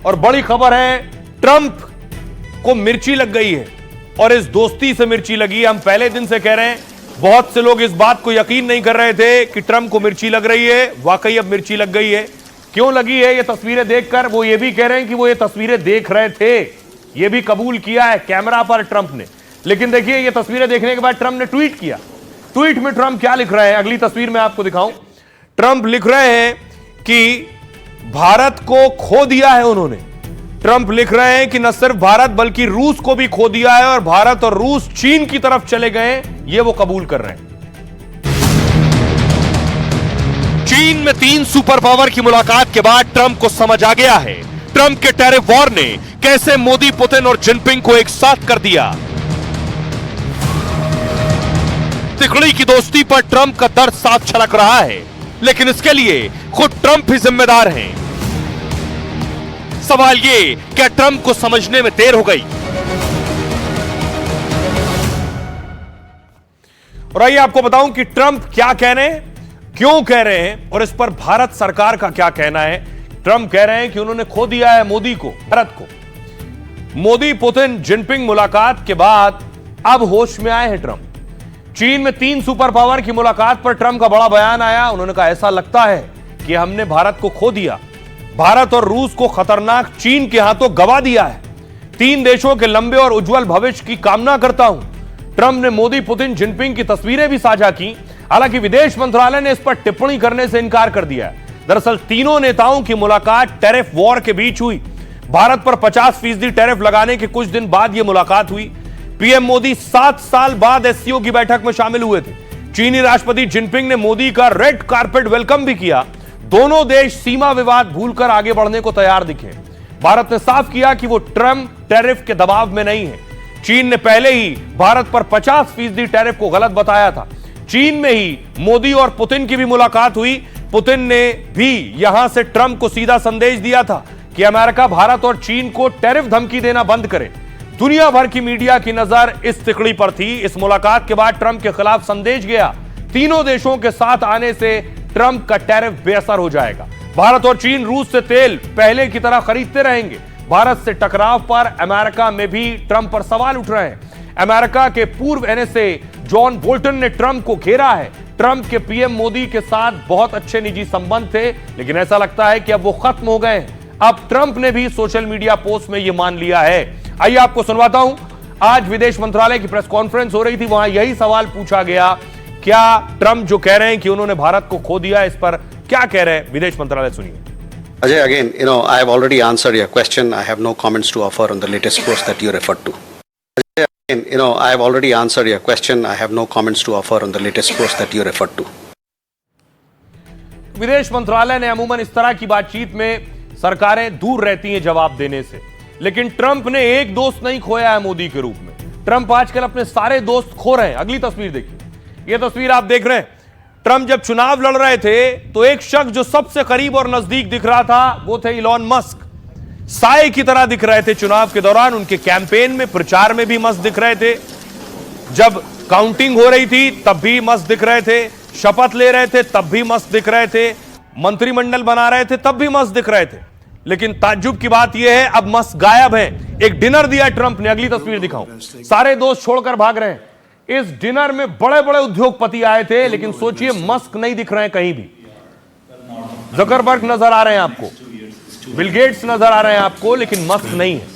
और बड़ी खबर है, ट्रंप को मिर्ची लग गई है और इस दोस्ती से मिर्ची लगी है। हम पहले दिन से कह रहे हैं, बहुत से लोग इस बात को यकीन नहीं कर रहे थे कि ट्रंप को मिर्ची लग रही है, वाकई अब मिर्ची लग गई है। क्यों लगी है? ये तस्वीरें देखकर वो ये भी कह रहे हैं कि वो ये तस्वीरें देख रहे थे, ये भी कबूल किया है कैमरा पर ट्रंप ने। लेकिन देखिए, ये तस्वीरें देखने के बाद ट्रंप ने ट्वीट किया। ट्वीट में ट्रंप क्या लिख रहे हैं, अगली तस्वीर में आपको दिखाऊं। ट्रंप लिख रहे हैं कि भारत को खो दिया है उन्होंने। ट्रंप लिख रहे हैं कि न सिर्फ भारत बल्कि रूस को भी खो दिया है और भारत और रूस चीन की तरफ चले गए, ये वो कबूल कर रहे हैं। चीन में 3 सुपर पावर की मुलाकात के बाद ट्रंप को समझ आ गया है, ट्रंप के टैरिफ वॉर ने कैसे मोदी, पुतिन और जिनपिंग को एक साथ कर दिया। तिकड़ी की दोस्ती पर ट्रंप का दर्द साफ छलक रहा है, लेकिन इसके लिए खुद ट्रंप ही जिम्मेदार हैं। सवाल ये, क्या ट्रंप को समझने में देर हो गई? और आइए आपको बताऊं कि ट्रंप क्या कह रहे हैं, क्यों कह रहे हैं और इस पर भारत सरकार का क्या कहना है। ट्रंप कह रहे हैं कि उन्होंने खो दिया है मोदी को, भारत को। मोदी, पुतिन, जिनपिंग मुलाकात के बाद अब होश में आए हैं ट्रंप। चीन में 3 सुपर पावर की मुलाकात पर ट्रंप का बड़ा बयान आया। उन्होंने कहा, ऐसा लगता है कि हमने भारत को खो दिया, भारत और रूस को खतरनाक चीन के हाथों गवा दिया है। 3 देशों के लंबे और उज्जवल भविष्य की कामना करता हूं। ट्रंप ने मोदी, पुतिन, जिनपिंग की तस्वीरें भी साझा की। हालांकि विदेश मंत्रालय ने इस पर टिप्पणी करने से इनकार कर दिया है। दरअसल तीनों नेताओं की मुलाकात टैरिफ वॉर के बीच हुई। भारत पर 50% टैरिफ लगाने के कुछ दिन बाद यह मुलाकात हुई। पीएम मोदी 7 साल बाद एससीओ की बैठक में शामिल हुए थे। चीनी राष्ट्रपति जिनपिंग ने मोदी का रेड कारपेट वेलकम भी किया। दोनों देश सीमा विवाद भूलकर आगे बढ़ने को तैयार दिखे। भारत ने साफ किया कि वो ट्रंप टैरिफ के दबाव में नहीं है। चीन ने पहले ही भारत पर 50% टैरिफ को गलत बताया था। चीन में ही मोदी और पुतिन की भी मुलाकात हुई। पुतिन ने भी यहां से ट्रंप को सीधा संदेश दिया था कि अमेरिका, भारत और चीन को टैरिफ धमकी देना बंद करे। दुनिया भर की मीडिया की नजर इस तिकड़ी पर थी। इस मुलाकात के बाद ट्रंप के खिलाफ संदेश गया, तीनों देशों के साथ आने से ट्रंप का टैरिफ बेअसर हो जाएगा। भारत और चीन रूस से तेल पहले की तरह खरीदते रहेंगे। भारत से टकराव पर अमेरिका में भी ट्रंप पर सवाल उठ रहे हैं। अमेरिका के पूर्व एनएसए जॉन बोल्टन ने ट्रंप को घेरा है। ट्रंप के पीएम मोदी के साथ बहुत अच्छे निजी संबंध थे, लेकिन ऐसा लगता है कि अब वो खत्म हो गए हैं। अब ट्रंप ने भी सोशल मीडिया पोस्ट में यह मान लिया है। आइए आपको सुनवाता हूं। आज विदेश मंत्रालय की प्रेस कॉन्फ्रेंस हो रही थी, वहां यही सवाल पूछा गया, क्या ट्रंप जो कह रहे हैं कि उन्होंने भारत को खो दिया, इस पर क्या कह रहे हैं विदेश मंत्रालय? सुनिए। Ajay, again, I have already answered your question. I have no comments to offer on the latest post that you referred to. Ajay, again, I have already answered your question. I have no comments to offer on the latest post that you referred to. विदेश मंत्रालय ने अमूमन इस तरह की बातचीत में सरकारें दूर रहती हैं जवाब देने से, लेकिन ट्रंप ने एक दोस्त नहीं खोया है मोदी के रूप में। ट्रंप आजकल अपने सारे दोस्त खो रहे हैं। अगली तस्वीर देखिए। यह तस्वीर आप देख रहे हैं, ट्रंप जब चुनाव लड़ रहे थे तो एक शख्स जो सबसे करीब और नजदीक दिख रहा था वो थे इलॉन मस्क। साए की तरह दिख रहे थे चुनाव के दौरान, उनके कैंपेन में, प्रचार में भी मस्त दिख रहे थे। जब काउंटिंग हो रही थी तब भी मस्त दिख रहे थे, शपथ ले रहे थे तब भी मस्त दिख रहे थे, मंत्रिमंडल बना रहे थे तब भी मस्त दिख रहे थे। लेकिन ताज्जुब की बात यह है, अब मस्क गायब है। एक डिनर दिया ट्रंप ने, अगली तस्वीर दिखाऊं। सारे दोस्त छोड़कर भाग रहे हैं। इस डिनर में बड़े बड़े उद्योगपति आए थे, लेकिन सोचिए मस्क नहीं दिख रहे हैं कहीं भी। जकरबर्ग नजर आ रहे हैं आपको, बिल गेट्स नजर आ रहे हैं आपको, लेकिन मस्क नहीं है।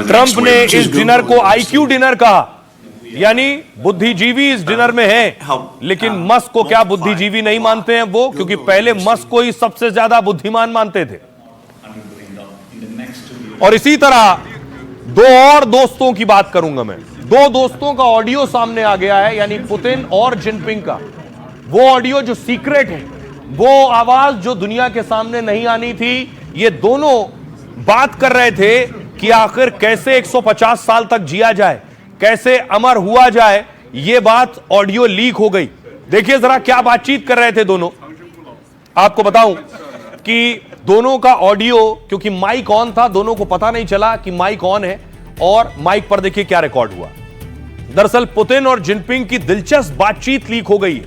ट्रंप ने इस डिनर को आईक्यू डिनर कहा, यानी बुद्धिजीवी इस डिनर में है, लेकिन मस्क को क्या बुद्धिजीवी नहीं मानते हैं वो, क्योंकि पहले मस्क को ही सबसे ज्यादा बुद्धिमान मानते थे। और इसी तरह 2 और दोस्तों की बात करूंगा मैं। 2 दोस्तों का ऑडियो सामने आ गया है, यानी पुतिन और जिनपिंग का। वो ऑडियो जो सीक्रेट है, वो आवाज जो दुनिया के सामने नहीं आनी थी। ये दोनों बात कर रहे थे कि आखिर कैसे 150 साल तक जिया जाए, कैसे अमर हुआ जाए। ये बात ऑडियो लीक हो गई। देखिए जरा क्या बातचीत कर रहे थे दोनों। आपको बताऊं कि दोनों का ऑडियो, क्योंकि माइक ऑन था, दोनों को पता नहीं चला कि माइक ऑन है, और माइक पर देखिए क्या रिकॉर्ड हुआ। दरअसल पुतिन और जिनपिंग की दिलचस्प बातचीत लीक हो गई है,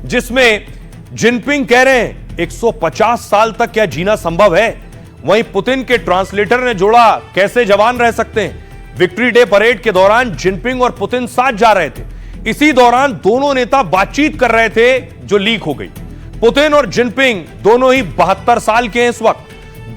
जिसमें जिनपिंग कह रहे हैं 150 साल तक क्या जीना संभव है? वहीं पुतिन के ट्रांसलेटर ने जोड़ा, कैसे जवान रह सकते हैं? विक्ट्री डे परेड के दौरान जिनपिंग और पुतिन साथ जा रहे थे। इसी दौरान दोनों नेता बातचीत कर रहे थे जो लीक हो गई। पुतिन और जिनपिंग दोनों ही 72 साल के हैं इस वक्त।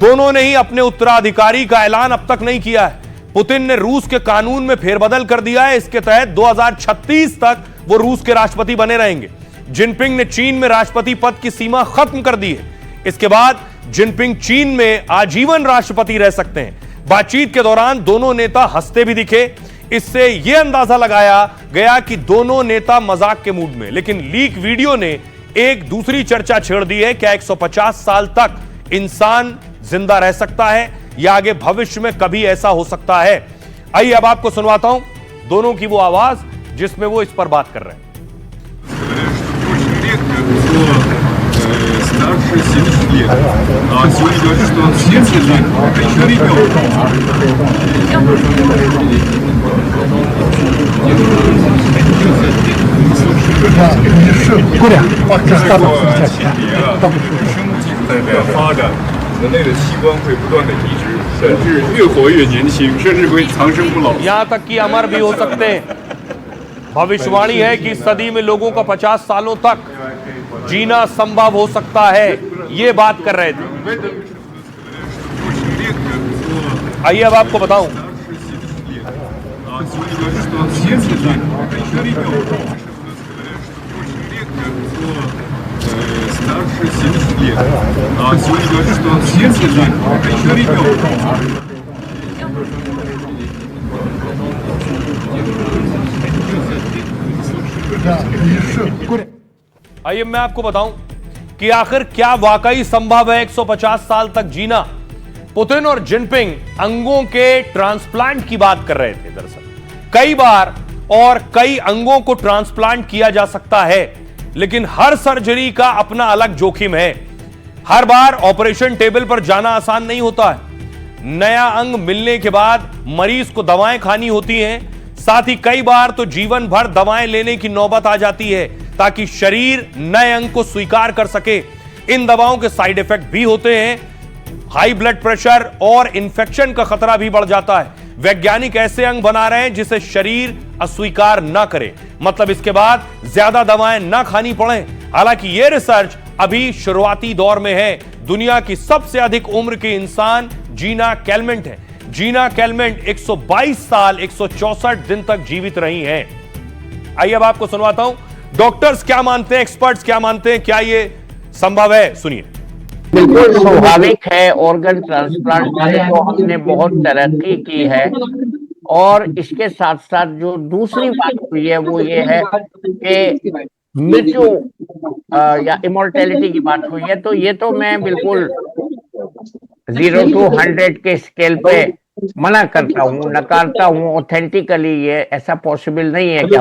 दोनों ने ही अपने उत्तराधिकारी का ऐलान अब तक नहीं किया है। पुतिन ने रूस के कानून में फेरबदल कर दिया है। इसके तहत 2036 तक वो रूस के राष्ट्रपति बने रहेंगे। जिनपिंग ने चीन में राष्ट्रपति पद की सीमा खत्म कर दी है। इसके बाद जिनपिंग चीन में आजीवन राष्ट्रपति रह सकते हैं। बातचीत के दौरान दोनों नेता हंसते भी दिखे। इससे यह अंदाजा लगाया गया कि दोनों नेता मजाक के मूड में। लेकिन लीक वीडियो ने एक दूसरी चर्चा छेड़ दी है। क्या 150 साल तक इंसान जिंदा रह सकता है या आगे भविष्य में कभी ऐसा हो सकता है? आइए अब आपको सुनवाता हूं दोनों की वो आवाज जिसमें वो इस पर बात कर रहे हैं। Старше 70 лет. А сегодня говорят, что он 70 лет. Это еще ребенок.身体代表发展，人类的器官会不断的移植，甚至越活越年轻，甚至会长生不老。 यहां तक कि अमर भी हो सकते हैं। भविष्यवाणी है कि इस सदी में लोगों का 50 सालों तक जीना संभव हो सकता है। ये बात कर रहे थे। आइए अब आपको बताऊं। Старше 70 лет. А сегодня говорят, что он 70 лет. Это еще ребенок. आइए मैं आपको बताऊं कि आखिर क्या वाकई संभव है 150 साल तक जीना। पुतिन और जिनपिंग अंगों के ट्रांसप्लांट की बात कर रहे थे। दरअसल कई बार और कई अंगों को ट्रांसप्लांट किया जा सकता है, लेकिन हर सर्जरी का अपना अलग जोखिम है। हर बार ऑपरेशन टेबल पर जाना आसान नहीं होता है। नया अंग मिलने के बाद मरीज को दवाएं खानी होती हैं। साथ ही कई बार तो जीवन भर दवाएं लेने की नौबत आ जाती है ताकि शरीर नए अंग को स्वीकार कर सके। इन दवाओं के साइड इफेक्ट भी होते हैं। हाई ब्लड प्रेशर और इंफेक्शन का खतरा भी बढ़ जाता है। वैज्ञानिक ऐसे अंग बना रहे हैं जिसे शरीर अस्वीकार ना करे, मतलब इसके बाद ज्यादा दवाएं ना खानी पड़े। हालांकि यह रिसर्च अभी शुरुआती दौर में है। दुनिया की सबसे अधिक उम्र के इंसान जीना कैलमेंट है। जीना कैलमेंट 122 साल 164 दिन तक जीवित रही हैं। आइए अब आपको सुनवाता हूं डॉक्टर्स क्या मानते हैं, एक्सपर्ट्स क्या मानते हैं, क्या ये संभव है? सुनिए। बिल्कुल स्वाभाविक है। ऑर्गन ट्रांसप्लांट में तो हमने बहुत तरक्की की है, और इसके साथ साथ जो दूसरी बात हुई है वो ये है कि मृत्यु या इमोर्टेलिटी की बात हुई है। तो ये तो मैं बिल्कुल 0 to 100 के स्केल पे मना करता हूँ, नकारता हूँ। ऑथेंटिकली ये ऐसा पॉसिबल नहीं है कि